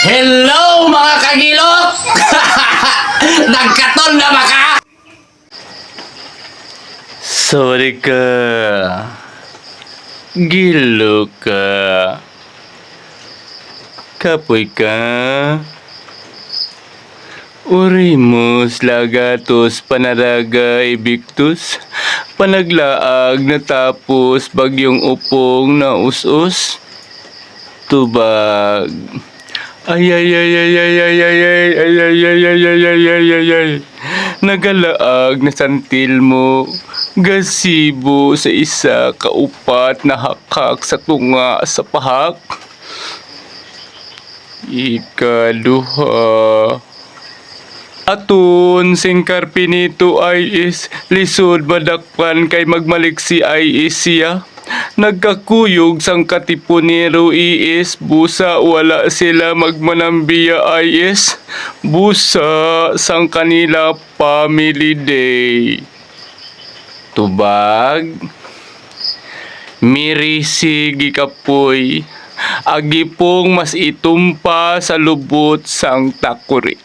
Hello mga kagilot! Nagkaton na ba ka? Sorry ka. Gilo ka. Kapoy ka. Urimus lagatos panaraga ibictus. Panaglaag natapos bagyong upong na us-us. Tubag. Ay ay ay ay ay ay ay ay ay ay ay ay ay ay ay ay ay. Nagalaag na santil mo. Gasibo sa isa kaupat na hakak sa tunga sa pahak. Ikaduha. Atun sing karpinito ay is lisod badakpan kay magmaliksi ay is siya. Nagkakuyog sang katipunero is busa wala sila magmanambiya ay is busa sang kanila family day. Tubag mirisi gikapoy agi pong mas itumpa sa lubot sang takuri.